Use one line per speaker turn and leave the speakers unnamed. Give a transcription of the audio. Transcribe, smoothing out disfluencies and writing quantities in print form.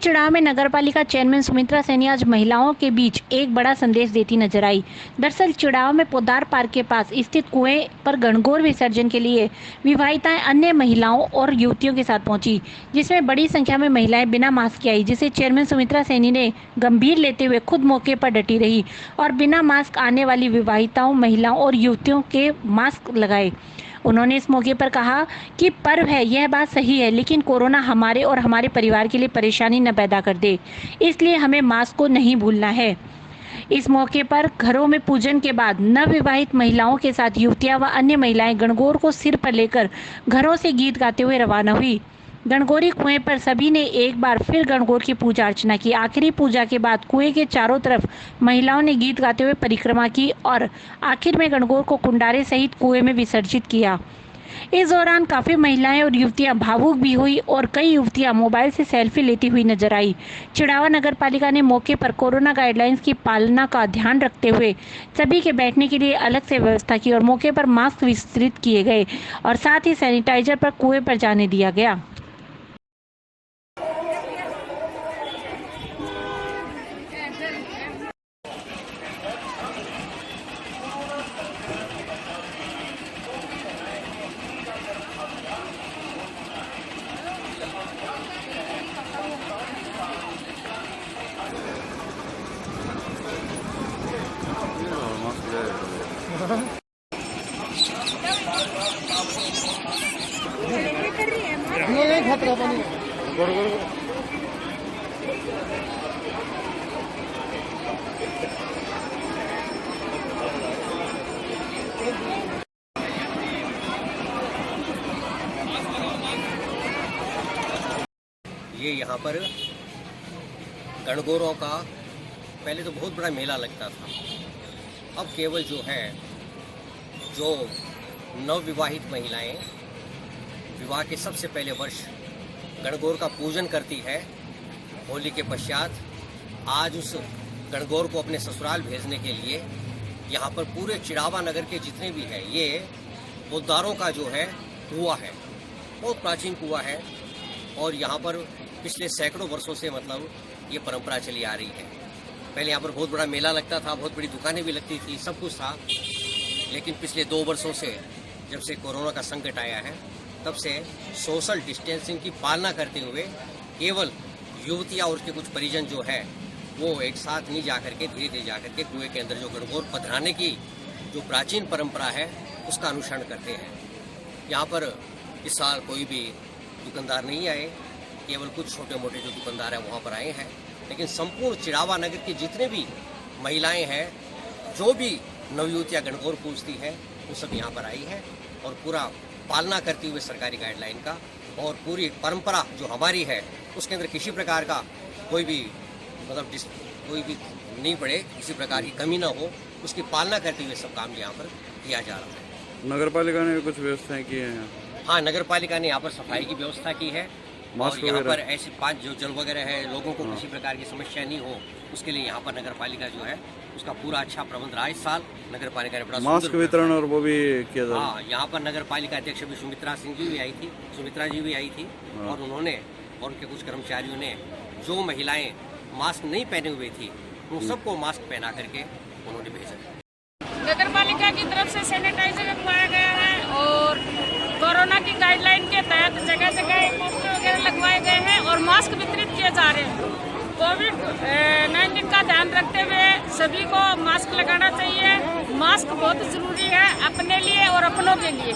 चिड़ाव में नगरपालिका चेयरमैन सुमित्रा सैनी आज महिलाओं के बीच एक बड़ा संदेश देती नजर आई। दरअसल चिड़ाव में पोद्दार पार्क के पास स्थित कुएं पर गणगौर विसर्जन के लिए विवाहिताएं अन्य महिलाओं और युवतियों के साथ पहुंची, जिसमें बड़ी संख्या में महिलाएं बिना मास्क के आई, जिसे चेयरमैन सुमित्रा सैनी ने गंभीर लेते हुए खुद मौके पर डटी रही और बिना मास्क आने वाली विवाहिताओं, महिलाओं और युवतियों के मास्क लगाए। उन्होंने इस मौके पर कहा कि पर्व है, यह बात सही है, लेकिन कोरोना हमारे और हमारे परिवार के लिए परेशानी न पैदा कर दे, इसलिए हमें मास्क को नहीं भूलना है। इस मौके पर घरों में पूजन के बाद नवविवाहित महिलाओं के साथ युवतियां व अन्य महिलाएं गणगौर को सिर पर लेकर घरों से गीत गाते हुए रवाना हुई। गणगौरी कुएं पर सभी ने एक बार फिर गणगौर की पूजा अर्चना की। आखिरी पूजा के बाद कुएं के चारों तरफ महिलाओं ने गीत गाते हुए परिक्रमा की और आखिर में गणगौर को कुंडारे सहित कुएं में विसर्जित किया। इस दौरान काफी महिलाएं और युवतियां भावुक भी हुई और कई युवतियां मोबाइल से सेल्फी लेती हुई नजर आई। चिड़ावा नगर पालिका ने मौके पर कोरोना गाइडलाइंस की पालना का ध्यान रखते हुए सभी के बैठने के लिए अलग से व्यवस्था की और मौके पर मास्क वितरित किए गए और साथ ही सैनिटाइजर पर कुएं पर जाने दिया गया।
ये यहाँ पर गणगौरों का पहले तो बहुत बड़ा मेला लगता था। अब केवल जो नवविवाहित महिलाएं विवाह के सबसे पहले वर्ष गणगौर का पूजन करती है, होली के पश्चात आज उस गणगौर को अपने ससुराल भेजने के लिए यहाँ पर पूरे चिड़ावा नगर के जितने भी हैं, ये पोद्दारों का जो है कुआं है, बहुत प्राचीन कुआं है और यहाँ पर पिछले सैकड़ों वर्षों से मतलब ये परंपरा चली आ रही है। पहले यहाँ पर बहुत बड़ा मेला लगता था, बहुत बड़ी दुकानें भी लगती थी, सब कुछ था, लेकिन पिछले 2 वर्षों से जब से कोरोना का संकट आया है तब से सोशल डिस्टेंसिंग की पालना करते हुए केवल युवतियाँ और उसके कुछ परिजन जो है वो एक साथ नहीं जाकर के धीरे धीरे जाकर के कुएं के अंदर जो गणगौर पधराने की जो प्राचीन परंपरा है उसका अनुसरण करते हैं। यहाँ पर इस साल कोई भी दुकानदार नहीं आए, केवल कुछ छोटे मोटे जो दुकानदार हैं वहाँ पर आए हैं, लेकिन संपूर्ण चिड़ावा नगर की जितने भी महिलाएं हैं, जो भी नवयुवतियाँ गणगौर पूजती हैं, वो सब यहाँ पर आई हैं और पूरा पालना करते हुए सरकारी गाइडलाइन का और पूरी परंपरा जो हमारी है उसके अंदर किसी प्रकार का कोई भी मतलब कोई भी नहीं पड़े, किसी प्रकार की कमी ना हो, उसकी पालना करते हुए सब काम यहाँ पर किया जा रहा है।
नगर पालिका ने भी कुछ व्यवस्थाएं की हैं?
हाँ, नगर पालिका ने यहाँ पर सफाई की व्यवस्था की है और यहाँ पर ऐसे 5 जो जल वगैरह है, लोगों को किसी प्रकार की समस्या नहीं हो, उसके लिए यहाँ पर नगर पालिका जो है उसका पूरा अच्छा प्रबंध रहा। इस साल नगर पालिका ने बड़ा
मास्क वितरण और वो भी किया जा रहा है।
हाँ, यहाँ पर नगर पालिका अध्यक्ष भी सुमित्रा जी भी आई थी और उन्होंने और उनके कुछ कर्मचारियों ने जो महिलाएं मास्क नहीं पहने हुए थी उन सबको मास्क पहना करके उन्होंने भेजा।
नगर पालिका की तरफ से सैनिटाइजर लगवाया गया है और कोरोना की गाइडलाइन के तहत जगह जगह पोस्टर वगैरह लगवाए गए हैं और मास्क वितरित किए जा रहे हैं। कोविड-19 का ध्यान रखते हुए सभी को मास्क लगाना चाहिए। मास्क बहुत जरूरी है अपने लिए और अपनों के लिए।